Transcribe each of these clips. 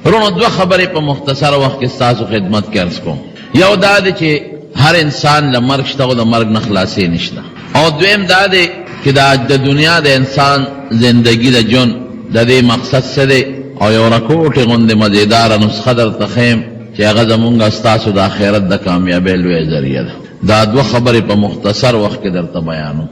رونو دو خبرې په مختصر وخت کې ستاسو خدمت کې عرض کوم. یو دا دی چې هر انسان له مرګ شته او د مرګ نه خلاصې نشته، او دویم دا دی چې د دنیا د انسان زندگی د ژوند د دې مقصد څه دی، او یو رکوټې غوندې مزیداره نسخه درته ښیم چې هغه زمونږ ستاسو د آخرت د کامیابۍ لویه ذریعه ده. دا دوه خبرې په مختصر وخت کې درته بیانوم.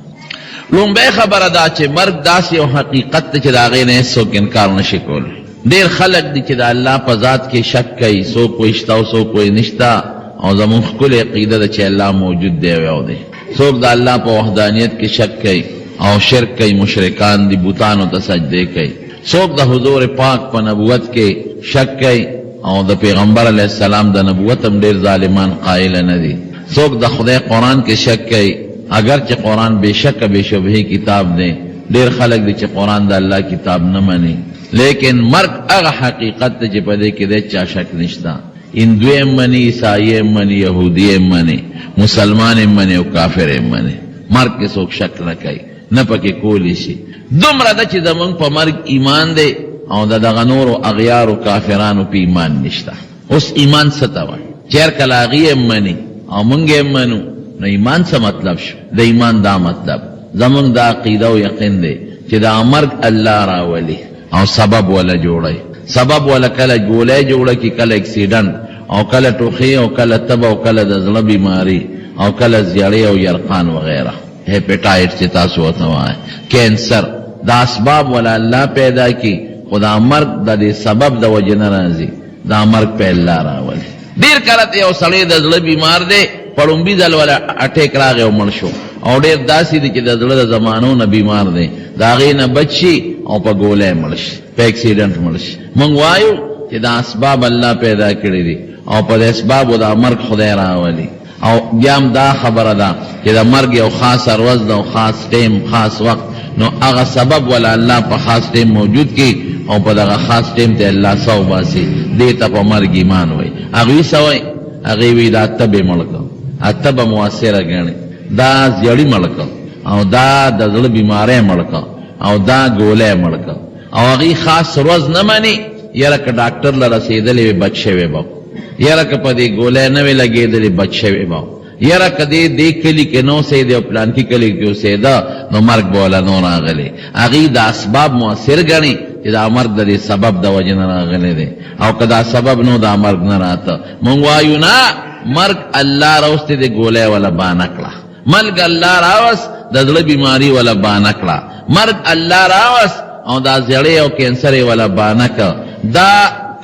لومبۍ خبره دا چې مرګ داسې یو حقیقت دی چې د هغې نه هېڅوک انکار نشي کولی. ډېر خلک دي چې د الله په ذات کې شک کوي، څوک وایي شته او څوک وایي نشته، او زمونږ ښکلې عقیده ده چې الله موجود دی او یو دی. څوک د الله په وحدانیت کې شک کوي او شرک کوي، مشرکان دي، بوتانو ته سجدې کوي. څوک د حضور پاک په نبوت کې شک کوي او د پیغمبر علیه السلام د نبوت هم ډېر ظالمان قایل نه دي. څوک د خدای قرآن کې شک کوي، اگر چې قرآن بے شک بے شبهه کتاب دی. ډېر خلک دي چې قرآن د الله کتاب نه مني، لیکن مرګ هغه حقیقت دی چې په دې کې د چا شک نشته. هندو هم مني، عیسائی هم مني، یهودي هم مني، مسلمان هم مني او کافر هم مني. مرګ کې څوک شک نه کوي، نه پکې کولی شي. دومره ده چې زمونږ په مرګ ایمان دی او د دغه نورو اغیارو کافرانو په ایمان نشته. اوس ایمان څه ته وایي؟ چې هر کله هغې هم مني او موږ هم منو، نو ایمان څه مطلب شو؟ د ایمان دا مطلب زمونږ دا عقیده او یقین دی چې دا مرګ الله راولي او سبب ولا جوړی. سبب ولا کله ګولۍ جوړه کی، کله اکسیډنټ، او کله ټوخی، او کله تب، او کله د زړه بیماری، او کله زیړی او یرقان وغیره، هیپیټایټ چې تاسو ورته وایئ، کینسر. دا اسباب ولا الله پیدا کی، خو دا مرګ د دې سبب د وجې نه راځي. دا مرګ په الله راولي. ډېر کله یو سړی د زړه بیمار دی، په لومبي ځل ولا اټیک راغی او مړ شو، او ډېر داسې دي چې د زړه د زمانو نه بیمار دی، د هغې نه بچ شي او په ګولۍ مړ شي، په اکسیډنټ مړ شي. موږ وایو چې دا اسباب الله پیدا کړي دي او په دې اسبابو دا مرګ خدای راولي. او بیا هم دا خبره ده چې د مرګ یو خاصه ورځ ده او خاص ټیم، خاص وخت، نو هغه سبب ولا الله په خاص ټیم موجود کی او په دغه خاص ټیم ته الله څه وباسي. دې ته په مرګ ایمان وایي. هغوی څه وایي؟ هغې وایي دا ته به مړ کړه، اته به مؤثره ګڼي، دا زیړي مړ کړه، او دا د زړه بیماری مړ کړه، او دا ګولۍ مړ کړه. او هغې خاص ورځ نه مني، یاره که ډاکټر له رسېدلې وي بچ شوی به، یاره که په دې ګولۍ نه وي لګېدلې بچ شوی به، یاره که دې کلي کې نه اوسېدی او پلانکي کلي کې اوسېده نو مرګ به وله نو راغلی. هغې دا اسباب مؤثر ګڼي چې دا مرګ د دې سبب د وجې نه راغلی دی، او که دا سبب نو دا مرګ نه راته. مونږ وایو نه، مرګ الله راوستی دی، ګولۍ وله بانه کړه. مرګ الله راوست، د زړه بیماری وله بانه کړه. مرګ الله راوست او دا زیړی او کینسر یې وله بانه کړه. دا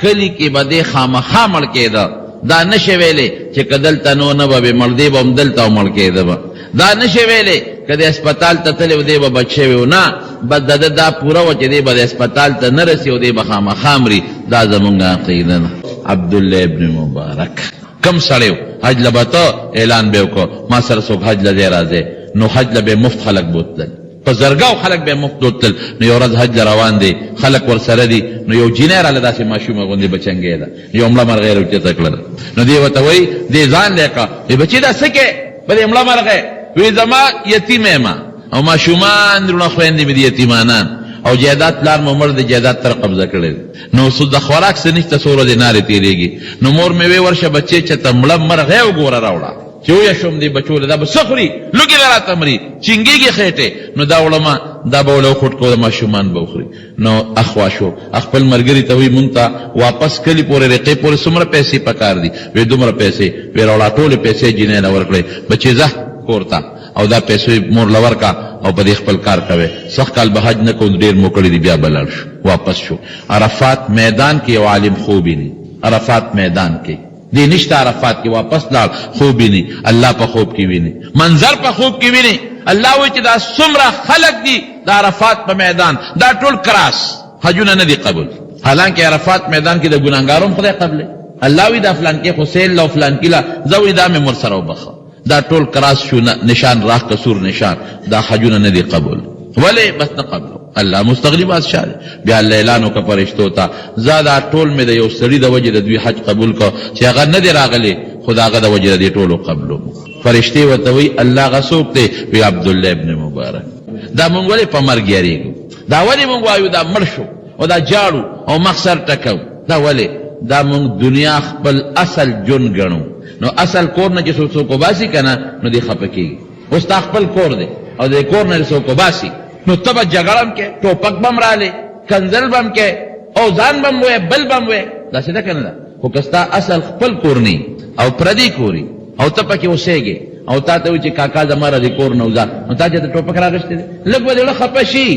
کلي کې به دې خامخا مړ کېده. دا نشي ویلې چې که دلته نو نه به مړ دی به هم دلته مړ کېده به. دا نشي ویلې که د اسپتال ته تللی و دی به بچ شوی و، نه، بس د ده دا پوره وه چې دی به د اسپتال ته نه رسي او دی به خامخا مري. دا زمونږ عقیده ده. عبدالله ابن مبارک کم سړی و، حج له به ته اعلان به وکړو ما سره څوک حج له دی راځي، نو حج له به مفت خلک بوتلل، په زرګاو خلک به مفت بوتلل. نو یو ورځ حج روان دی، خلک ورسره دي، نو یو جینۍ راله داسې ماشومه غوندې بچنګې ده، یو مړه مرغۍ یې راوچته کړله. نو دی ورته وایي دې ځان دی که وایي بچي دا څه کې به دې مړه مرغۍ وایي زما یتیم یم او ماشومان درونه خویندې مې دي یتیمانان، او جایداد پلار مو مړ دی، جایداد تر قبضه کړی دی، نو څه د خوراک څه نشته، څو ورځې نارې تېرېږي. نو مور مې وی ورشه بچې چې ته مړه مرغۍ وګوره راوړه چې ویه شوم دی بچو له دا به څه خوري، لوګې به راته مري، چینګېږي خېټې، نو دا وړمه دا به وله وخوټ کو د ماشومان به وخوري. نو اخوا شو، خپل ملګري ته وایي مونږ ته واپس کلي پورې رقې پورې څومره پیسې پکار دي؟ وی دومره پیسې. وی راوړه ټولې پیسې جینۍ له ورکړې، بچې ځه کور ته او دا پیسې مور له ورکړه او په دې خپل کار کوي. سخت کال به حج نه کوو، ډېر مو کړي دي، بیا به لاړ شو، واپس شو. عرفات میدان کې یو عالم خوب ویني، عرفات میدان کې دی نشته، عرفات کې واپس لاړ، خوب ویني، الله په خوب کې ویني، منظر په خوب کې ویني. الله وایي چې دا څومره خلک دي د عرفات په میدان، دا ټول کراس حجونه نه دي قبول. حالانکه عرفات میدان کې د ګناهګارو خدای قبلې. الله وایي دا فلان کې حسین له فلان کې له زه وایي دا مې مر سره وبخه، دا ټول کراس شو، نشان راخ قصور نشان، دا حجونه نه دي قبول. ولې بس نه قبلو؟ الله مستغني بادشاہ دی. بیا الله اعلان وکړه فرشتو ته زه دا ټول مې د یو سړي د وجې د دوی حج قبول کړه چې هغه نه دی راغلی، خو د هغه د وجې د دې ټولو قبلو. فرشتې ورته وایي الله هغه څوک دی؟ وایي عبدالله ابن مبارک. دا مونږ ولې په مرګ یارېږو؟ دا ولې مونږ وایو دا مړ شو او دا جاړو او مخ سر ټکو؟ دا ولی دا مونږ دنیا خپل اصل جون ګڼو نو اصل کور نه چې څوک وباسي کنه نو دی خپه کیږي اوس تا خپل کور دی او د کور نه څوک وباسي نو تبه جګړم کې ټوپک بم رااله کنزل بم کې او ځان بم وې بل بم وې دا څه ده کنه دا خو کستا اصل خپل کور نه او پردي کوري او ته پکې اوسېږي او تا ته چې کاکا زماره د کور نه وځه نو تا چې ټوپک راغشته لږ به خپه شي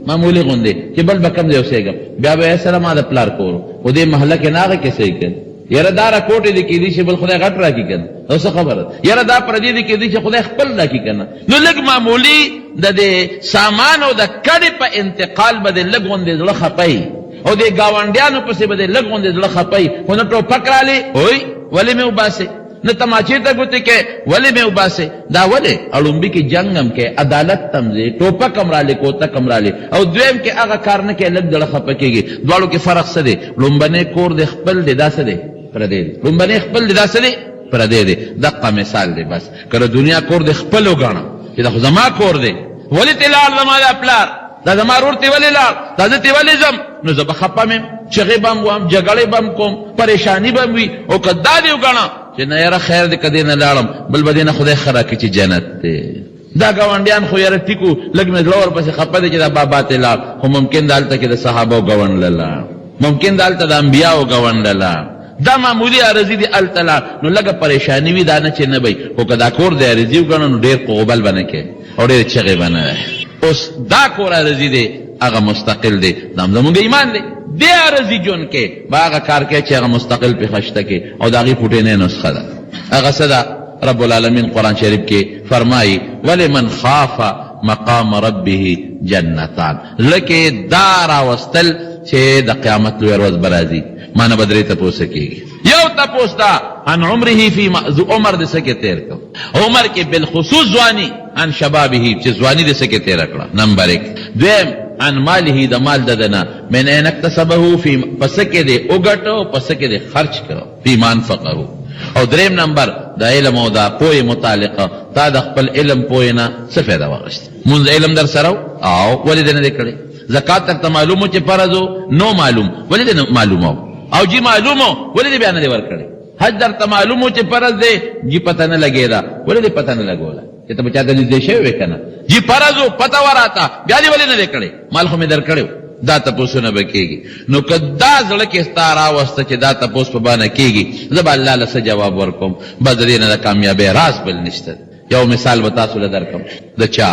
معمولی غوندې چې بل به کم دی اوسېږم بیا به سره ما د پلار کور او دې محله کې ناغه کې صحیح کړ یاره دارا کوټې دې کې دي چې بل خدای غټ راکې کنه او څه خبره یاره دا پردي دې کې دي چې خدای خپل راکې کنه نو لږ معمولی د دې سامان او د کډې په انتقال به لږ غوندې زړه خپي او دې گاونډیانو پسې به لږ غوندې زړه خپي خو نو ټوپک رالی وای ولې مې وباسه نه تماچې ته ګوتې کې ولې مې وباسه دا ولې اړومبي کې جنگم کې عدالت تمځي ټوپک هم رالی کوتک هم رالی او دویم کې هغه کار نه کې لږ زړه خپه کېږي دواړو کې فرق څه دی لومبنی کور دی خپل دی دا څه دی پردی دی لومبنی خپل دی دا څه دی پردی دی دقه مثال دی بس که دنیا کور دی خپل وګڼه چې دا خو زما کور دی ولې ته لاړ زما دا پلار دا زما رور ته ولې لاړ دا زه ته ولې ځم نو زه به خپه مې چغې به م وم جګړې به م کوم پریشاني به م وي او که دا دې وګڼه چې نه یاره خیر دی که دې نه لاړم بل به دې نه خدای ښه راکړي چې جنت دی دا ګاونډیان خو یاره ټیکو لږ مې زړه ورپسې خپه دی چې دا بابا ته لاړ خو ممکن دا هلته کې د صحابو ګاونډ لاړ ممکن دا هلته د انبیاو ګاونډ لاړ دا معمولی عرضی دی هلته لاړ نو لږه پریشاني وي دا نه چې نه وي خو که دا کور د عرضي وګڼه نو ډېر قوبل به نه کوې او ډېرې چغې به نه وی اوس دا کور عرضي دی هغه مستقل دی دا هم زمونږ ایمان دی دې عرضي جون کې به هغه کار کوي چې هغه مستقل پې خشته کې او د هغې پوټینۍ نسخه ده هغه څه ده رب العالمین قرآن شریف کې فرمایي ولمن خاف مقام ربه جنتان زړه کې دا راوستل چې د قیامت لویه ورځ به راځي ما نه به درې تپوسه کېږي یو تپوس دا عن عمره فی عمر د څه کې تېر کړ عمر کې بالخصوص ځواني عن شبابه چې ځواني د څه کې تېره کړه نمبر 1 دویم عن ماله د مال ددنه من ان اکتسبه فی پس کې دې وګټو پس کې دې خرج کړو فی ما انفقه او دریم نمبر د علم او د پوهې متعلقه تا د خپل علم پوهې نه څه فایده واخیست مونږ علم در سره او ولې دې نه کړی زکات ته معلومو چې فرض نو معلوم ولې دې معلومو او جی معلومو ولې دې بیان دې ورکړي حج درته معلومو چې فرض دی جی پته نه لګېدا ولې دې پته نه لګوله چې ته بچا د دې شی وکنه جی فرض پته وراته بیا دې ولې نه کړي مال خو مې درکړو دا تپوسو نه بکیږي نو کدا زړه کې ستاره واسطه چې دا تپوس په باندې کیږي زب الله له جواب ورکوم بدرین د کامیابی راز بل نشته یو مثال وتا سول درکم د چا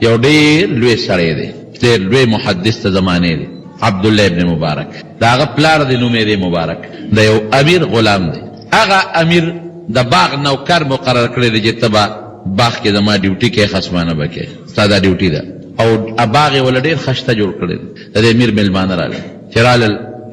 یو ډیر لوی سړی دی ډیر لوی محدث ته زمانه دی عبد الله ابن مبارک دا هغه پلار دی نوم یې مبارک دا یو امیر غلام دی هغه امیر د باغ نوکر مقرر کړی دی چې تبا باغ کې زما ډیوټي کې خصمانه بکې ساده ډیوټي ده او باغ ول ډیر خشته جوړ کړی د امیر ملمانه رااله چرال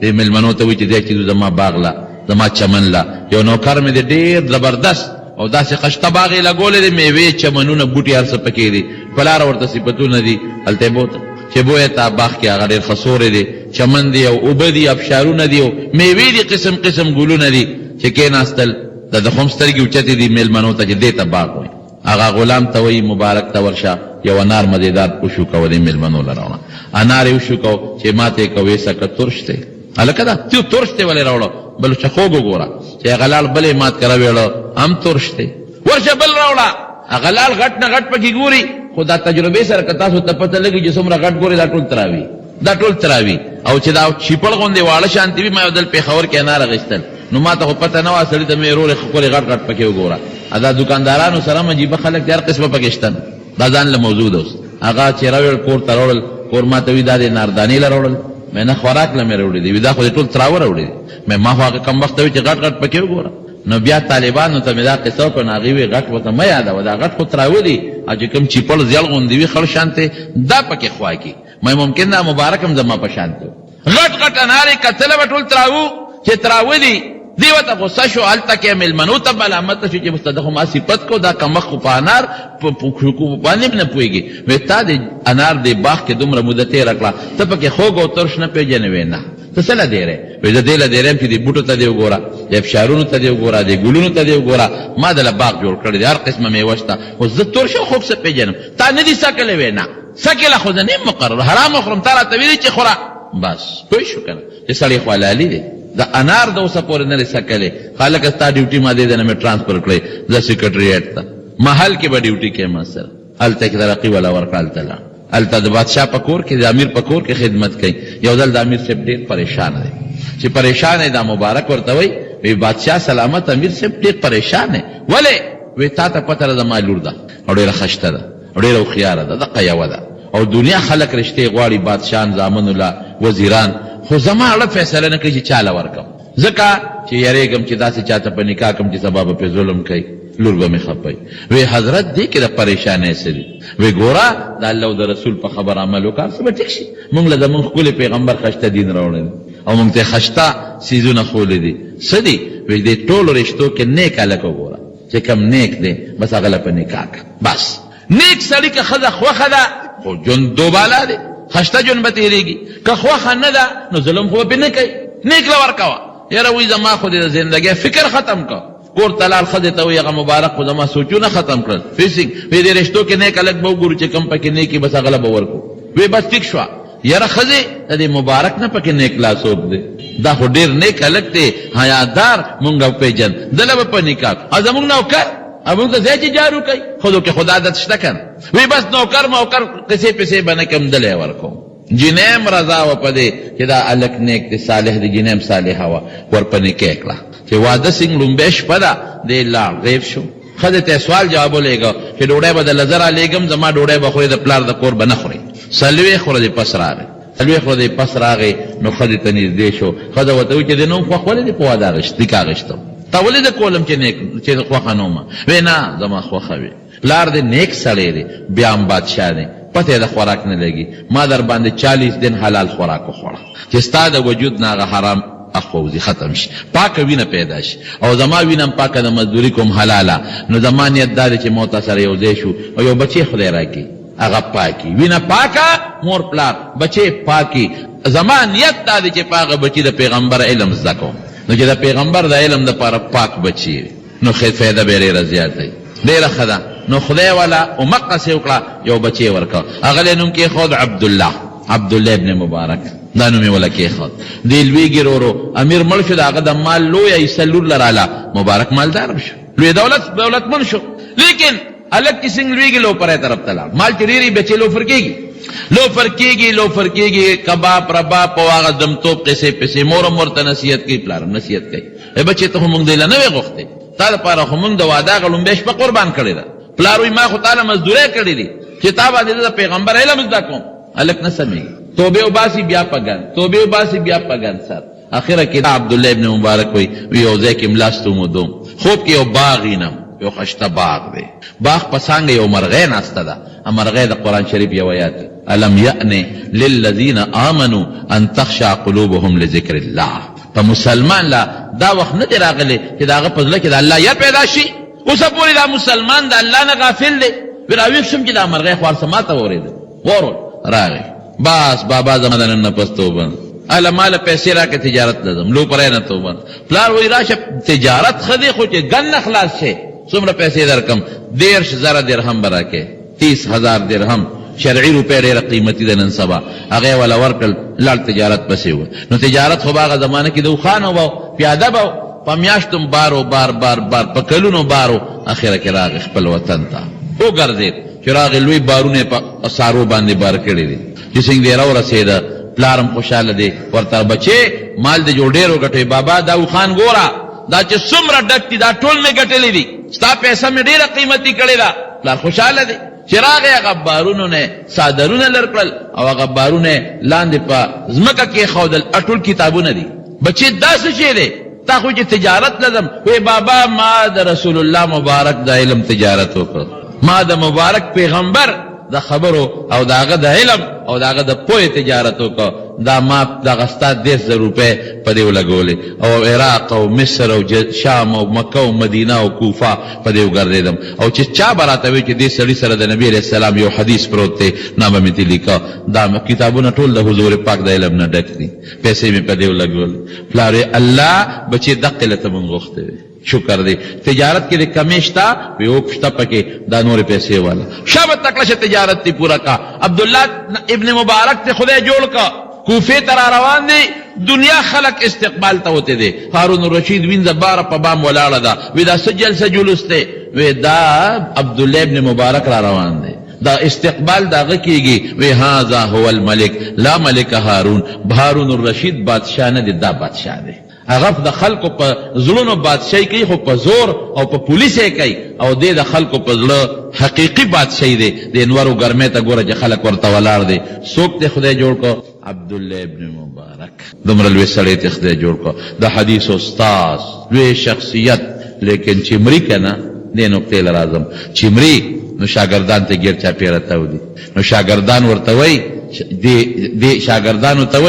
د ملمنو ته وی چې د چې زما باغ لا زما چمن لا یو نوکر مې ډیر زبردست او داسې خشته باغ یې لګولې دی میوې چمنونه بوټي هر څه پکې دي پلار ورته صفتونه دي هلته بوته چې بوی ته باغ کې هغه ډېر خسورې دی چمن دی او اوبه دي ابشارونه دي او میوې دي قسم قسم ګلونه دي چې کېناستل د خم سترګې اوچتې دي میلمنو ته چې دې ته باغ وایي هغه غلام ته وایي مبارک ته ورشه یو انار مزیدار وشو کو دې میلمنو لراوړه انار یې وشو کو چې ماته کوي سکه ترش دی هلکه دا ته ترش دی ولې راوړه بل چې خوږ وګوره چې هغه لال بلې مات کرا ویړه هم ترش دی ورشه بل راوړه هغه لال غټ نه غټ پکې ګوري خو دا تجربې سره که تاسو ته پته لګي چې څومره غټ ګوري دا ټول تراوي او چې دا چیپړ غوندې واړه شانتي وي ما یو دل پېښور کې انار اخیستل نو ما ته خو پته نه وه سړي ته مې رورې ښکلې غټ غټ پکې وګوره دا دکاندارانو سره عجیبه خلک دي هر قسمه پکې شته دا ځان له موضوع ده اوس هغه چې راوړل کور ته راوړل کور ما ته وي دا د ناردانې له راوړل مې نه خوراک له مې راوړي دي دا خو دې ټول تراوه راوړي دي ما خو هغه کم وخته وي چې غټ غټ پکې وګوره نو بیا طالبانو ته مې دا قصه وکړه نو هغې وی غټ ورته مه یادوه دا غټ خو تراوه دي او چې کوم چیپړ زیړ غوندې وي خړ شانتې دا پکې خوا کي مې ممکن دا مبارک هم زما په شانتې غټ غټ انارې کتله به ټول تراوه چې تراوه دي دی ورته غصه شو هلته کې مېلمنو ته ملامت شو چې مستده خو ما صفت کو دا کمخ په انار په شکو باندې نه پوهېږي وی تا د انار د باغ کې دومره موده تېره کړه ته پکې خوږ او ترش نه پېژنې وې نه ته څه له دیرې وی زه دې له دیرې یم چې د بوټو ته دې وګوره د ابشارونو ته دې وګوره د ګلونو ته دې وګوره ما دله باغ جوړ کړی دی هر قسمه میوه شته خو زه ترش او خوږ څه پېژنم تا نه دي سکلی وې نه سکله خو زه نه یم مقرر حرام خورم تا راته ویلي چې خوره بس پوه شو که نه چې سړی خو حلالي دی دا انار د اوسه پورې نه سکلې خلک ستا ډیوټي ما دې نه مې ټرانسفر کړې د سیکریټریټ ته محل کې به ډیوټي کې ما سره هلته کې ترقي ولا ورکړل تلا هلته د بادشاه په کور کې د امیر په کور کې خدمت کوي یو ځل د امیر صاحب ډېر پریشان دی چې پریشان دی دا مبارک ورته وایي وی بادشاه سلامت امیر صاحب ډېر پریشان دی ولې وی تا ته پته ده زما لور ده او ډېره خشته ده او ډېره هوښیاره ده دقه یوه ده او دنیا خلک رشتې غواړي بادشاهان زامن الله وزیران خو زما اړه فیصله نه کوي چې چاله ورکم ځکه چې یریږم چې داسې چاته په نکاح کم چې سبا به پې ظلم کوي لور به مې خپوي وی حضرت دې کې د پریشانۍ څه دي وی ګوره د الله او د رسول په خبر عمل وکړه څه به ټیک شي موږ له زموږ ښکلي پیغمبر خشته دین راوړی او موږ ته خشته څیزونه ښولي دي څه دي وی دې ټولو رشتو کې نیک هلک وګوره چې کم نیک دی بس هغه له په نکاح کړه بس نیک سړي که ښځه خوښه ده خو ژوند دوبالا دی خشته ژوند به تېرېږي که خوښه نه ده نو ظلم خو به پې نه کوي نیک له ورکوه یاره وایي زما خو دې د زندګۍ فکر ختم کړه کور تلال ښځې ته وایي هغه مبارک خو زما سوچونه ختم کړل فیسنګ وایي دې رشتو کې نیک هلک به وګورو چې کم پکې نیکي بس هغه له به ورکړو وایي بس ټیک شوه یاره ښځې د دې مبارک نه پکې نیک لاسوک دی دا خو ډېر نیک هلک دی حیادار مونږ وپېژن دله به په نکاح او زمونږ نوکر موږ ته ځای چې جارو کوي خودو کې خدا عادت شته که نه وی بس نوکر موکر قصې پسې به نه کم دلی ورکوم جنیم رضا وه په دې چې دا هلک نیک دی صالح دی جنیم صالحه وه ورپه نکاح کړه چې واده سینګ لومبۍ شپه ده دی لاړ غیب شو ښځې ته سوال جواب ولېږه چې ډوډۍ به د لزه رالیږم زما ډوډۍ به خورې د پلار د کور به نه خورې څلوېښت ورځې پس راغی څلوېښت ورځې پس راغی نو ښځې ته نږدې شو ښځه ورته وایي چې دې نوم خوښ ولې دې په واده نکاح اخېستم تا ولې د کولم چې خوښه نه ومه وی نه زما خوښه وي پلار دې نیک سړی دی بیا هم بادشاه دی پته یې د خوراک نه لګي ما در باندې 40 دن حلال خوراک وخوړه چې ستا د وجود نه هغه حرام اخوځي ختم شي پاکه وینه پیدا شي او زما وینه هم پاکه د مزدوري کوم حلاله نو زما نیت دا دی چې مو تا سره یو ځای شو او یو بچی خدای راکړي هغه پاکي وینه پاکه مور پلار بچی پاکي زما نیت دا دی چې په هغه بچي د پیغمبر علم زده کوم نو چې د پیغمبر د علم دپاره پاک بچي نو فایده به یې ډېره زیاته وي ډېره ښه ده نو خدای والا امقسې وکړه یو بچی یې ورکړه هغه له نوم کېښود عبدالله ابن مبارک دا نوم یې وله کېښود دې لویږي ورو امیر مړ شو د هغه د مال لویه حصه لور لراله مبارک مالدار شو لوی دولتمند شو لیکن هلک چې څنګه لویږي لوپری طرف ته لاړ مال چې ډېرې بچې لوفر کېږي کباب رباب په هغه دمتوب قصې پسې مورم ورته نصیحت کوي پلارم نصیحت کوي بچې ته خو مونږ دی له نه وې غوښتې تا لپاره خو مونږ د واده هغه لومبۍ شپه قربان کړې ده پلار وایي ما خو تا له مزدورۍ کړې دي چې تا باندې د پیغمبر علم زده کوم هلک نه سمېږي توبې وباسي بیا په ګن سر اخره کې عبدالله ابن مبارک وایي یو ځای کې ملاستومودوم خوب کې یو باغ وینم یو خشته باغ دی باغ په څانګه یو مرغۍ ناسته ده مرغۍ د قرآن شریف یو آیات الم یأن للذین آمنوا ان تخشع قلوبهم لذکر الله په مسلمان لا دا وخت نه دی راغلی چې د هغه په زړه کې د الله یاد پیدا شي اوسه پورې دا مسلمان د الله نه غافل دی راویښ شم چې دا مرغۍ خوارڅه ما ته واورېده راغی بس بابا زما د نن نه پس توبه اله ماله پیسې راکړه تجارت لازم لوپری نه توبه پلار وایي راشه تجارت ښه دی خو چې ګن نه خلاص شي څومره پیسې درکم 10,000 درهم به راکې 30,000 درهم شرعي روپۍ ډېره قیمتي ده نن سبا هغه یې وله ورکړل لاړ تجارت پسې و نو تجارت خو به هغه زمانه کې د اوښانو به پیاده به په میاشتو بار په کلونو بارو اخره کې راغی خپل وطن ته وګرځېد چې راغی لوی بارونه په سارو باندې بار کړي دي چې څنګه دی راورسېده پلارم خوشحاله دی ورته بچې مال دې جوړ ډېر وګټوي بابا دا اوښان ګوره دا چې څومره ډک دي دا ټول مې ګټلي دي ستا پیسه مې ډېره قیمتي کړې ده پلار خوشحاله دی چې راغی هغه بارونو نه څادرونه لر کړل او هغه بارونه لاندې په ځمکه کېښودل ټول کتابونه دي بچې دا څه شی دی تا خو چې تجارت لازم وی بابا ما د رسول الله مبارک د علم تجارت وکړ ما د مبارک پیغمبر د خبرو او د هغه د علم او د هغه د پوهې تجارت وکړ دا ما دغه ستا 10,000 روپۍ په دې ولګولې او عراق او مصر او شام او مکه او مدینه او کوفه په دې وګرځېدم او چې چا به راته وایي چې دې سړي سره د نبي علیه السلام یو حدیث پروت دی نامه مې ترې لیکه دا کتابونه ټول د حضور پاک د علم نه ډک دي پیسې مې په دې ولګولې پلار الله بچې دقې له ته مونږ غوښتې وې شکر دی تجارت کې د کمی شته وی اوک شته پکې دا نورې پیسې والا شابه تکړه شه تجارت تی پورا کا عبدالله ابن مبارک ته خدای جوړ کا کوفې ته را روان دی دنیا خلق استقبال ته وته دي هارون الرشید وینځه بار په بام ولاړه ده وی دا سجل سجلوس ته وی دا عبد الله ابن مبارک را روان دي دا استقبال داغه کیږي وی هاذا هو الملک لا ملک هارون هارون الرشید بادشاہ نه دي دا بادشاہ دی هغه د خلکو په زړونو بادشاہي کوي خو په زور او په پولیس یې کوي او د خلکو په زړه حقیقي بادشاہي دی د انورو ګرمه ته ګوره چې خلک ورته ولاړ دي څوک ته خدای جوړ کو عبد الله ابن مبارک دومره لوی سړی ته خدای جوړ کو د حدیث استاد لوی شخصیت لیکن چمری کنه دې نقطې لرازم چمری نو شاګردان ته ګیر چا پیرته ودی نو شاګردان ورته وای دی شاگردانو ته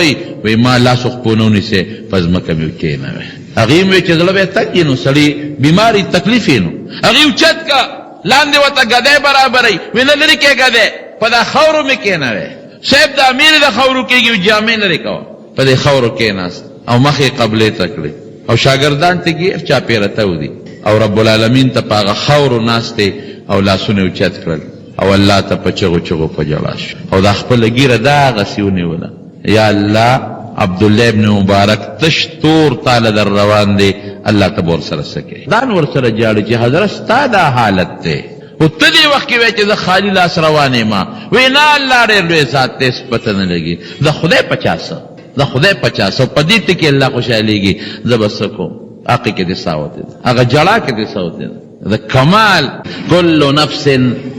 وی ما لاس خپونونی سے پزمکه میو کینه وی هغه وی چې زړه به تکي نو سړی بیماری تکلیف نو هغه چت کا لاندې وته غده برابرې وینه لري کې غده په دا خورو می کینه وی شیب د امیر د خورو کېږي جامع نه ریکاو په دې خورو کې ناس او مخې قبله تکلی او شاگردان ته غیر چا پیرته ودی او رب العالمین ته پاغه خورو ناشته او لاسونه اوچت کړل او الله ته پچغو چغو پجلاش او دا خپل ګیره دا غسیونه ولا یا الله عبد الله ابن مبارک تشتور تعالی در روان دی الله تبور سره سکے دان ور سره جاړي چې حضرت ستاده حالت ته او تدې وخت کې چې د خالی لاس روانه ما وینا الله ډېر لوی ذات ته پته نه لګي د خدای 50 د خدای 50 په دې ته کې الله خوشاليږي زبسکو اقی کې د ساوت هغه جړه کې د ساوت د کمال کل نفس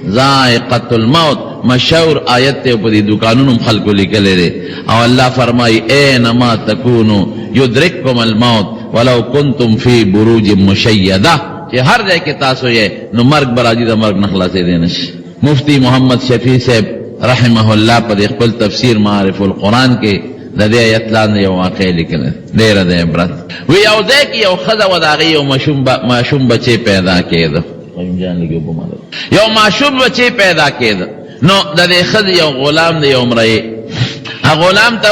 ذائقة الموت مشهور آیت ته په دې دکانونو خلکو لیکلې ده او الله فرمایي اینما تکونو یدرککم الموت ولو کنتم فی بروج مشیدہ چې هر ځای کې تاسو یې نو مرګ برازي د مرګ نه خلاصې دي نشي مفتی محمد شفیع صاحب رحمه الله په خپل تفسیر معارف القرآن کې د دې آیت لاندې یو واقعه لیکل ډېره د عبرت وی یو ځای کې یو ښځه وداغي یو ماشوم بچی پیدا کېده یو معشوق بچی پیدا کېده نو د دې ښځې یو غلام دی یو مړی غلام ته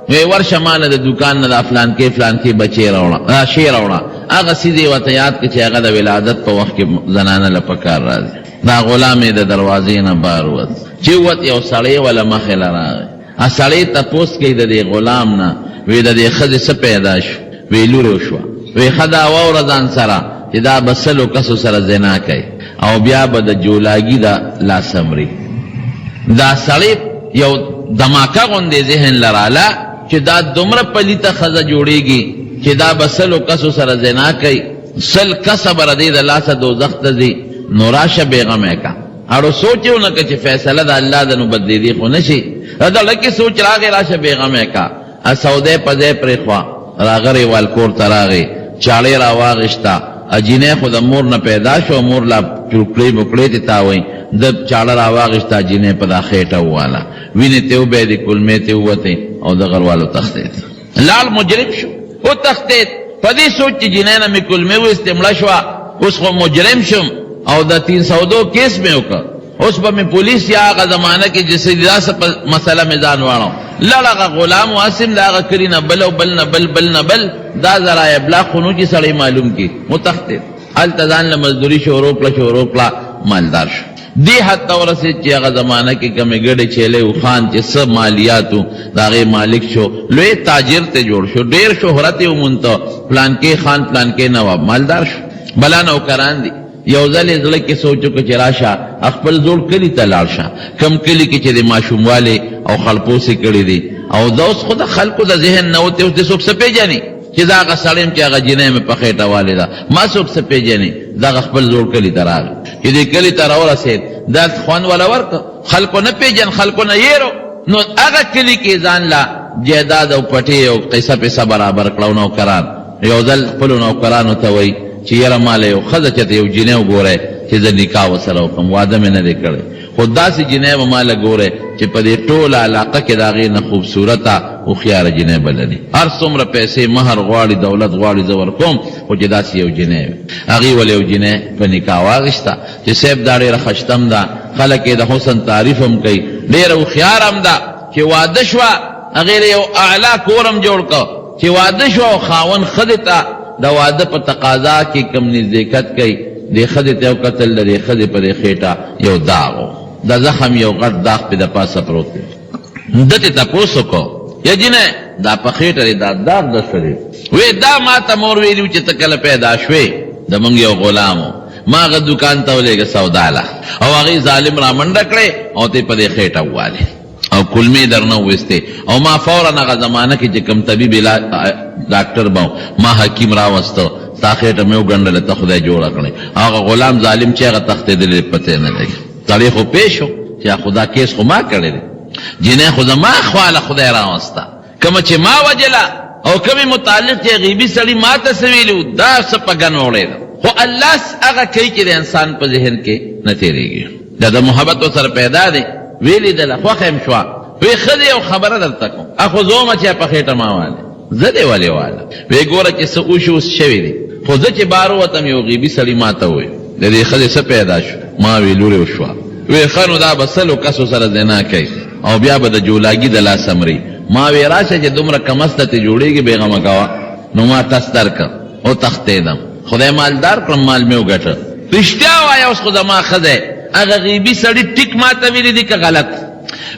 وی ورشه ماله د دکان نه د فلان کې بچی راوړه شی راوړه هغه سیدې ورته یاد کړي چې هغه د ولادت په وخت کې زنانه له پکار راځي دا غلام یې د دروازې نه بار ووت چې ووت یو سړی وله مخې له راغی سړی تپوس کوي د دې غلام نه وی د دې ښځې څه پیدا شو وی لور وشوه وی ښه دا واوره ځان سره چې دا به سلو کسو سره زنا کوي او بیا به د جولاګي دا لاس امري دا سړی یو دماکه غوندې ذهن لراله چې دا دومره پلیته ښځه جوړېږي چې دا به سلو کسو سره زنا کوي سل کسه به ردې د لاسه دوزخ ته ځي نو راشه بېغمه کا اړو سوچ یې ونه کړه چې فیصله د الله د نو بدلېدي خو نه شي دا لکه سوچ راغی راشه بېغمه کا سودې په ځای پرېښوه راغلی والکور ته راغی چاړې را واغېشته اجینه خو د مور نه پیدا شو مور لا چوکړې بوکړې ته تاوي د چاړه را واغېشته اجینه په دا خېټه واله وینې ته وبې د کلمې ته وته او د غروالو تختید لال مجرم شو او تختید په دې سوچ چې جنې نه مې کلمې وسته مړه شو اوس خو مجرم شم او د 302 کیس مې وکړ اوس به مې پولیس یا هغه زمانه کې چې سیداسه مسله مې ځان واړو لړغه غلام واسم لاغه کړی نه بل او بل نه بل دا ذرا ابلاغ خونو چې سړی معلوم کی متخته التزان له مزدوری شروع کړه مالدار شو دی حد ورسه چې هغه زمانہ کې کمې ګډې چيله او خان چې سب مالیاتو داغه مالک شو لوی تاجر ته جوړ شو ډیر شهرت یې مونته پلان کې خان پلان کې نواب مالدار شو بلا نوکران دي یو ځل زړه کې سوچو چې راشه خپل جوړ کړي ته لاړ شه کم کلی کې چې د ماشومواله او خلپوسې کړي دي او دوس خود خلقو د ذهن نه وته د څوک څه پیژني چې دا هغه سړیم چې هغه جنې مې په خېټه والده ما څوک څه پیژني دا خپل جوړ کړي تراغ چې دې کلی تر اورسه دا خوان ولا ورک خلقو نه پیژن خلقو نه یېرو نو هغه کلی کې ځان لا جیداد او پټي او پیسې برابر کړو نو کران یو ځل خپل نو کرانو ته وای چې یاره مال یو ښځه چې یو جنې وګوره چې زه نکاح وسره وکړم واده مې نه دی کړی خو داسې جنې به ماله ګوره چې په دې ټوله علاقه کې د هغې نه خوبصورته هوښیاره جنې به لري هر څومره پیسې مهر غواړي دولت غواړي زه ورکوم خو چې داسې یو جنې وي هغې ولې یو جنې په نکاح واخېسته چې صاحب دا ډېره خشتم ده خلک یې د حسن تعریف هم کوي ډېره هوښیار هم ده چې واده شوه هغې یو اعلی کور هم جوړ کړ چې واده شوه او خاوند ښځې ته د واده په تقاضا کې کم نزدېکت کوي دې ښځې ته یو کتل د دې ښځې په دې خېټه یو داغ و د زخم یو غټ داغ پې د پاسه پروت دی ده ته تپوس وکړو یا جنه دا پخیټه دا داغ د شری وې دا ما ته مور ویلو چې ته کله پیدا شوې د مونږ یو غلامو ما غ دکان ته ولېګه سودا له او هغه ظالم را منډه کړې او ته په دې خېټه واله او کلمې درنه وسته او ما فورا هغه زمانہ کې چې کم طبيب ډاکټر باو ما حکیم را وستو تا خېټه مې وګڼل ته خدای جوړ کړې هغه غلام ظالم چې هغه تختې دلې پته نه لګي تاریخ پېښو چې خدا کیس خو ما کړی جنه خدا ما خواله خدای را وستا کما چې ما وجلا او کمی متعلق چې غیبی سړی ما ته سویلو دا سپګن وړي خو الله هغه کوي چې انسان په ذهن کې نه تیریږي دا د محبت سره پیدا دی ویلی دل خو خیم شو وی خدای او خبره درته کوم اخو زوم چې په خېټه ما واله زده والے والا وی ګوره چې څه اوشو شوی دی خو ځکه بارو وتم یو غیبی سړی ما ته وی د دې خدای څه پیدا شو ما ویلو شو وی خنو دا بسلو کسو سره زنا کوي او بیا به د جولاګي د لاس امري ما وی راشه چې دومره کمسته ته جوړیږي بیغمه کوا نو ما تاسو درک او تختیدم خدای مالدار کړم مال مې وګټه رښتیا وای اوس خدای ما خدای هغه غیبی سړی ټیک ما ته ویل دي که غلط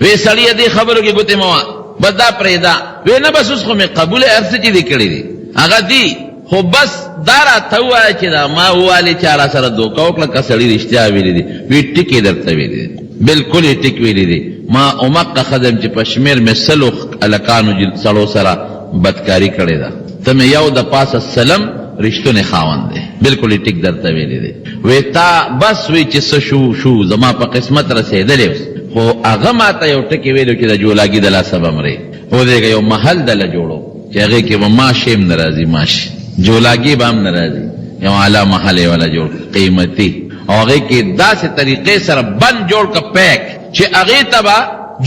وی سړی دې خبرو کې ګوتې موا بدا پرېدا وی نه بس اوس خو مې قبول ارڅ چې دې کړی دي هغه دی خو بس دارا ته وای چې دا ما والی چارا سره دوکا وکړه که سړی رښتیا ویل دي وی ټیک درته ویل دي بالکل ټیک ویل دي ما اومقه خدم چې پشمیر مې سلو الکانو سړو سره بدکاری کړې ده ته مې یو د پاسه سلام رښتونه خاوند دی بالکل ټیک درته ویلې دی وې تا بس وی چې شو زما په قسمت رسیدلې خو هغه ماته یو ټکی ویلو چې د جولاګي د لاسه بمري خو دې یو محل دل جوړو چې هغه کې ما شیم ناراضي ماشي جولاګي بام ناراضي یو اعلی محل ولا جوړ قیمتي او هغه کې داسې طریقې سره بند جوړ ک پیک چې هغه تبا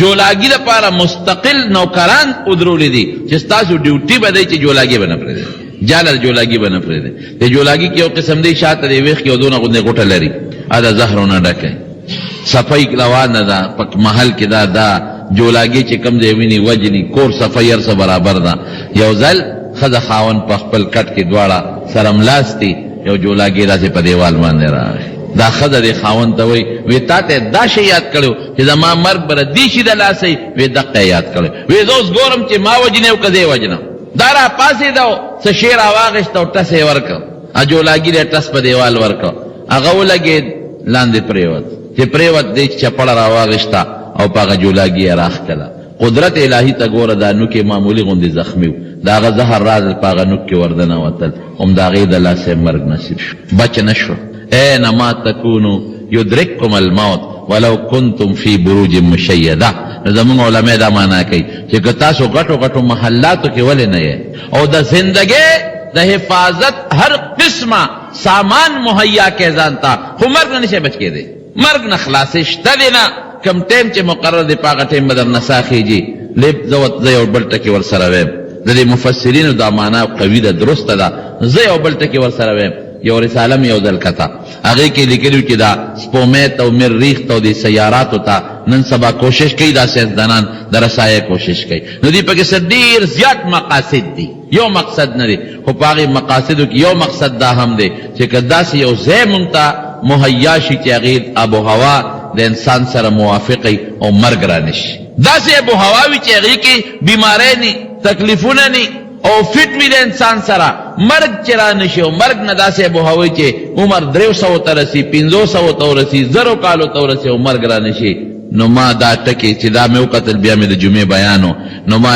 جولاګي لپاره مستقل نوکران ودرولې دي چې تاسو ډیوټي بده چې جولاګي بنه پرې جالر جولاګي بنه پرې دي جولاګي کې یو قسم دی شاته دی ویخ کې دونه غوډه غټه لري ادا زهرونه ډکه صفای روانه ده پک محل کې دا جولاګي چې کم دی ویني وجني کور صفایر سره برابر ده یو ځل خزه خاون په خپل کټ کې دواړه سرملاستی یو جولاګي راځي په دیوال باندې راغی دا خزه دی خاون ته وی تا ته دا شی یاد کړو چې زما مرګ بر دی شي د لاسې وی دقه یاد کړو وی زوس ګورم چې ما وجنه او کده وجنه دارا پاسې داو څه شیر اواغشت او ټسه ورک اجولاګي له ټس په دیوال ورک هغه ولګي لاندې پریوت چې پریوت دې چپړ راواغشتا او پاغه جولاګي راخ کړه قدرت الهی ته ګوره دا نو کې معمولی غوندي زخمی دا غ زهر راز پاغه نو کې وردنه وتل هم دا غي د لاسه مرګ نصیب شو بچ نشو اينما تكونوا يدرككم الموت ولو كنتم في بروج مشيده زمون علماء دا معنا کوي چې تاسو غټو غټو محلاتو کې ولې نه یې او د زندګۍ د حفاظت هر قسمه سامان مهیا کې ځانتا خو مرګ نشه بچ کې دی مرګ نه خلاص شته نه کم ټیم چې مقرر دی پاغه ټیم بدر نساخیږي لب زوت زي او بل ټکی ور سره ویم د مفسرین دا معنا قوی ده درسته ده زي او بل ټکی ور سره ویم یو رساله مې یو ځل کته هغه کې لیکلو چې دا سپومیت او مریخ ته د سیارات ته نن سبا کوشش کوي دا سیاستدانان درسایه کوشش کوي نو دی په کې ډیر زیات مقاصد دي یو مقصد نه دی خو پاره مقاصدو کې یو مقصد دا هم دی چې کدا سي یو ځای مونته مهیا شي چې هغه ابو هوا د انسان سره موافقي او مرګ را نشي دا سي ابو هوا وی چې هغه کې بیماری نه تکلیفونه نه او فٹ وی د انسان سره مرګ چرا نشي او مرګ نه داسې ابو هوا چې عمر 300 ترسي 500 ترسي 0 کالو ترسي او مرګ را نشي نو ما دا ټکی چې دا مې وکتل بیا مې د جمعې بیانو نو ما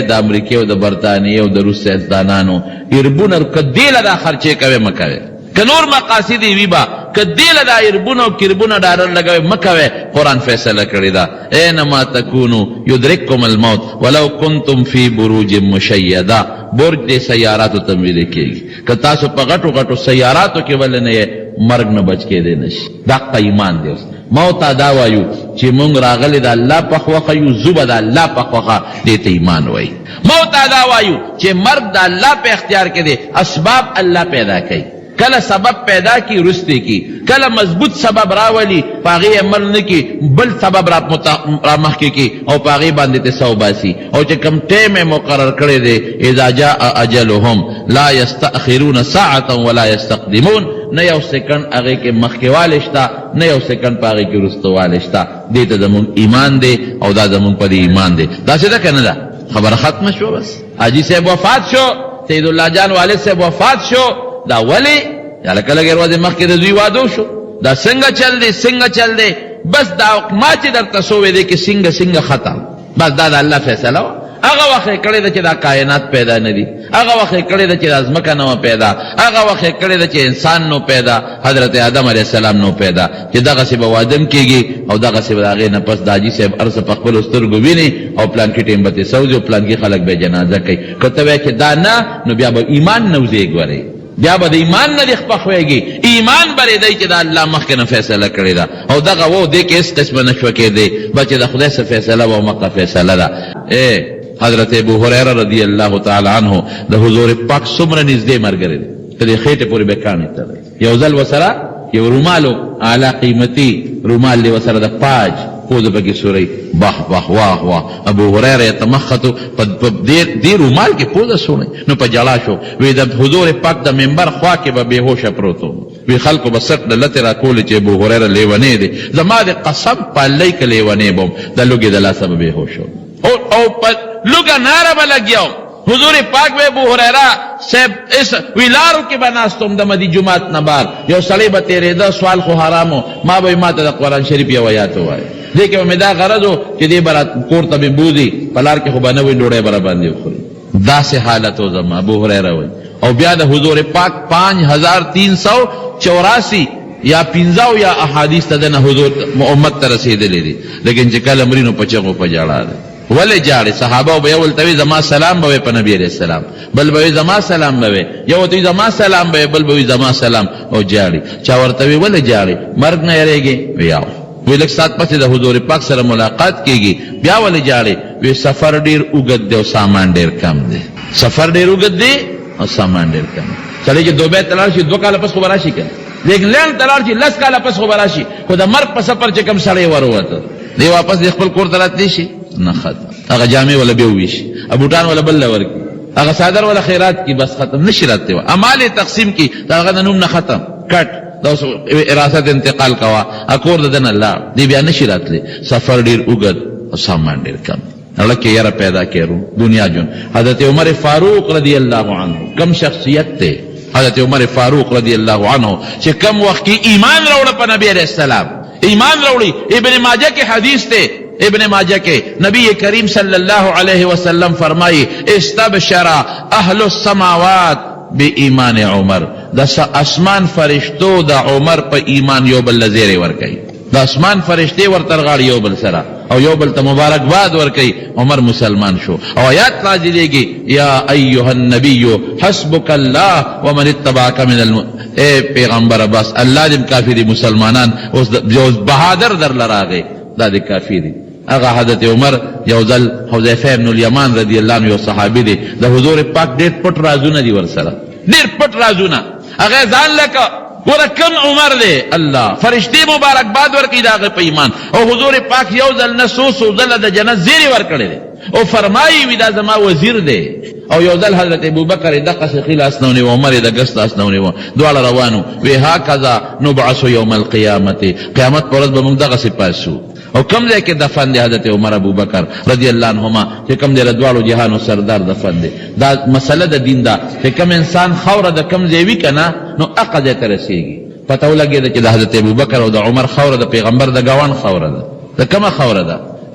د امریکا او د برتانیې او د روس سیاستدانانو ایربونر کدیله دا خرچه کوي مکوي کنور مقاصد وی با کدیله دا ایربونو کربونو ډالر لګوي مکوي قران فیصله کړی دا اينما تکونو یدرککم الموت ولو کنتم فی بروج مشیده برج د سیاراتو تمویل کیږي که تاسو په غټو غټو سیاراتو کې ول نه مرګ نه بچ کې دی نشي دا ایمان دی موت دا وایو چې مونږ راغلي د الله په خوخه یو زوبه د الله په خوخه دې ته ایمان وای موت دا وایو چې مرګ د الله په اختیار کې دی اسباب الله پیدا کوي کله سبب پیدا کی رستے کی کله مضبوط سبب راولی پاغي عمل نه کی بل سبب را مخ کی او پاغي باندې ته صوباسي او چې کم ټیم مقرر کړی دی اذا جاء اجلهم لا يستأخرون ساعه ولا يستقدمون نه یو سکند هغه کې مخکیواله شتا نه یو سکند پاغي کې رستواله شتا دې ته زمون ایمان دی او دا زمون په ایمان دی دا څه ده کنه دا خبر ختم شو بس حاجی صاحب وفات شو سید الله جان والد صاحب وفات شو دا ولی یا لکه لګ ورځې مخکې د دوی واده شو دا څنګه چل دی بس دا ما چې درته سوې دی کې څنګه ختم بس دا د الله فیصله وه هغه وخت یې کړې ده چې دا کائنات پیدا نه دي هغه وخت یې کړې ده چې دا ځمکه نه وه پیدا هغه وخت یې کړې ده چې انسان نو پیدا حضرت آدم علیه السلام نو پیدا چې دغسې به وادم کېږي او دغسې به د هغې نه پس د حاجي صاحب هر څه په خپلو سترګو ویني او پلانکي ټیم به ترې سوځي او پلانکي خلک به یې جنازه کوي که ته وایې چې دا نه نو بیا به ایمان نه وزېږورئ بیا به د ایمان نه دې خپخوېږي ایمان برېدی چې دا الله مخکې نه فیصله کړې ده او دغه و دې کې هېڅ قسمه نه شوه کېدی بلکې د خدای څه فیصله به مکه فیصله ده حضرت ابو هريره رضی الله تعالی عنه د حضور پاک څومره نږدې ملګری دی تر دې خېټې پورې به کاڼي تړلی یو ځل ورسره یو رومالو اعلی قیمتي رومال دی ورسره د پاج پوزه پکې سورۍ بح واه واه ابو هريره یتمخط په دې رومال کې پوزه سورۍ نو په جړا شو وی د حضور پاک د منبر خوا کې به بېهوشه پروت وی خلکو به سټ لتې راکولې چې ابو هريره لیونی دی زما د قسم پالۍ که لیونی بم د لوږې د لاسه به بېهوش او په لوګه ناره به لګیاو حضور پاک به ابو هریره صاحب اس ویلارو کې به ناستم د مدی جمعات نه بار یو سړی به تېرېده سوال خو حرامو ما به ما ته د قرآن شریف یو آیات ووایه دې کې به مې دا غرض و چې دې به کور ته به بوځي په لار کې خو به نه وي ډوډۍ به راباندې وخوري داسې حالت و زما ابو هریره وایي او بیا د حضور پاک 5384 یا 15 یا احادیث ته دنه حضور امت ته رسېدلې دي لیکن چې کله مرینو په چغو په جاړه ده ولې جاړې صحابه به یو ته زما سلام به په نبی عليه السلام بل به زما سلام به یو ته زما سلام به بل به زما سلام او جاړې چا ورته ولې جاړې مرګ نه یریږي ویاو وی لک سات پسې د حضور پاک سره ملاقات کیږي بیا ولې جاړې وی سفر ډیر اوږد دی او سامان ډیر کم دی سفر ډیر اوږد دی او سامان ډیر کم چلے چې دوبه تلار شي 2 کال پس خو راشي کنه لیکن لن تلار شي 10 کال پس خو راشي خو د مرګ په سفر چې کم سړی وروته دی واپس د خپل کور ته راتلی شي نه ختم هغه جامع ولا به ویش ابوټان ولا بل ورکی هغه صادر ولا خیرات کی بس ختم نشی راته اعمال تقسیم کی هغه نوم نه ختم کټ دا وراثت انتقال کوا اکور ددن الله دی بیا نشی راتلی سفر ډیر اوږد او سامان ډیر کم الله کې یاره پیدا کړو دنیا جون حضرت عمر فاروق رضی الله عنه کم شخصیت ته حضرت عمر فاروق رضی الله عنه چې کم وخت کې ایمان راوړ په نبی علیہ السلام ایمان راوړي ابن ماجه کې حدیث ته ابن ماجه کے نبی کریم صلی اللہ علیہ وسلم فرمائی استبشر اہل السماوات بی ایمان عمر دا اسمان فرشتو دا عمر پا ایمان یو بل زیر ورکی دا اسمان فرشتے ورترغاڑ یو بل سرا او یو بل تا مبارک باد ورکی عمر مسلمان شو او آیات نازلے گی یا ایوہ النبی حسبک اللہ ومن اتباک من اے پیغمبر بس اللہ دم کافی دی مسلمانان بہادر در لراغے دا دی کافی دی اغا حضرت عمر یو ځل حذیفه ابن الیمان رضی الله عنه یو صحابي دی د حضور پاک ډېر پټ رازونه دي ورسره ډېر پټ رازونه هغه ځان لکه ګوره کم عمر دی الله فرشتي مبارکباد ورکړي د هغه په ایمان او حضور پاک یو ځل نه څو ځله د جنت زیری ورکړی دی او فرمایي وي دا زما وزیر دی او یو ځل حضرت ابوبکر دغه خیل اسنونی او عمر دغه اسنونی و دواړه روانو وی هکذا نبعث یوم القیامت قیامت پر ورځ به موږ دغه سپاسو او کم دے کہ دفن دے حضرت عمر ابو بکر رضی اللہ عنہما کہ کم دے ردوالو جہانو سردار دفن دے دا مسئلہ دا دین دا کہ کم انسان خورا دا کم زیوی کنا نو اقا دے ترسیگی پتاو لگے دا کہ دا حضرت ابو بکر او دا عمر خورا دا پیغمبر دا گوان خورا دا کم خورا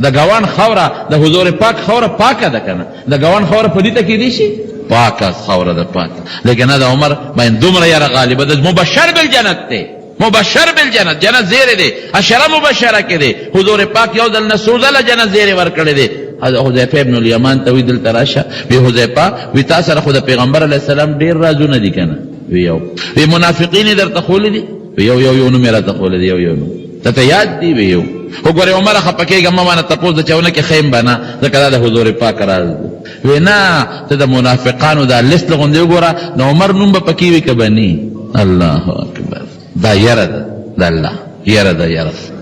دا گوان خورا دا حضور پاک خورا پاکا دا کنا دا گوان خورا پدیتا کی دیشی پاکا خورا دا پاکا لیکن دا عمر بین دومر یار غالبا دا مبشر بالجنت تے مبشر بالجنت جنت زیر دے اشرا مبشرہ کے دے حضور پاک یو دل نسوزل جنت زیر ورکڑے دے حذیفہ ابن الیمان توی دل تراشا وی حذیفہ وی تاثر خود پیغمبر علیہ السلام دیر رازو ندی کنا وی یو وی منافقین در تخولی دی وی یو نو میرا تخولی دی یو نو تا یاد دی وی یو وګوره عمر خپکه ګم ما نه تپوس د چاونه کې خیم بنا ذکر د حضور پاک راز وینا ته د منافقانو د لیست لغون دی وګوره نو عمر نوم په پکی وی کبنی الله اکبر دا یره دا الله یره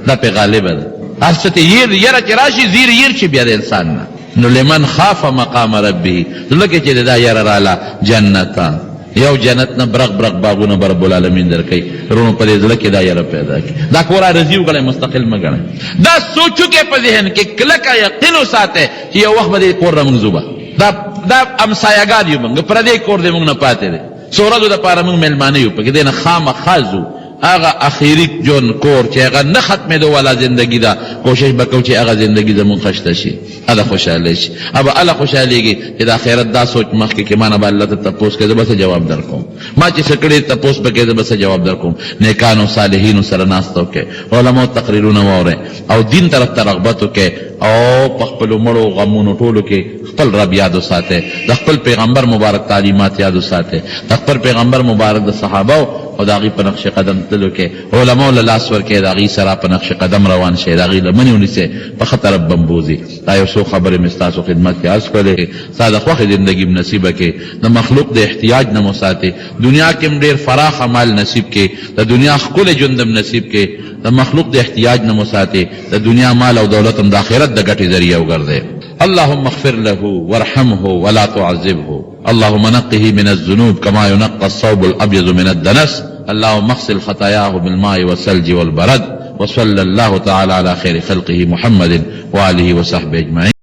دا په غالب ده ارشته یره چې راشي زیر ير چې بیا د انسان نه نو لمن خاف مقام ربه لکه چې دا یره رااله جنتا یو جنت نه برق برق باغونه به رب العالمین درکوي. رونو په دې زړه کې دا یره پیدا کړي. دا کور عارضي وګڼئ، مستقل مه ګڼئ. دا سوچو کې په ذهن کې کلکه یقین وساتئ چې یو وخت به دې کور نه موږ ځو به. دا امسایهګان یو موږ، پردی کور دې موږ نه پاتې دی. څو ورځو دپاره موږ میلمانه یو، پکې دې نه خامخا ځو. هغه اخیری جون کور چې هغه نه ختمېدو والا زندگی ده، کوشش به کوو چې هغه زندگی زمونږ خشته شي، هغه خوشحاله شي. ابه هله خوشحالېږي چې د آخرت دا سوچ مخکې کې ما نه به الله ته تپوس کوي، زه به څه جواب در کوم. ما چې څه کړي تپوس به کوي، زه به څه جواب در کوم. نیکانو صالحینو سره ناسته وکړئ، علماو تقریرونه واورئ، او دین طرف ته رغبت وکړئ، او په خپلو مړو غمونو ټولو کې خپل رب یاد وساتئ، د خپل پیغمبر مبارک تعلیمات یاد وساتئ، د خپل پیغمبر مبارک د صحابهو او د هغې په نقش قدم تللو کې علماو له لاس ورکړئ، د هغې سره په نقش قدم روان شئ، د هغې لمنې ونیسئ، په ښه طرف بمبوزي. دا یو څو خبرې مې ستاسو خدمت کې عرض کړلې. ستا د خوښې زندګي م نصیبه کې، د مخلوق د احتیاج نه مو ساتئ، دنیا کې م ډېر فراخه مال نصیب کې، د دنیا ښکلی ژوند م نصیب کې، د مخلوق د احتیاج نه مو ساتئ، د دنیا مال او دولت هم د آخرت د ګټې ذریعه وګرځئ. اللهم اغفر له وارحمه ولا تعذبه، اللهم نقه من الذنوب كما ينقى الثوب الأبيض من الدنس، اللهم اغسل خطاياه بالماء والثلج والبرد. وصلى الله تعالى على خير خلقه محمد وآله وصحبه أجمعين.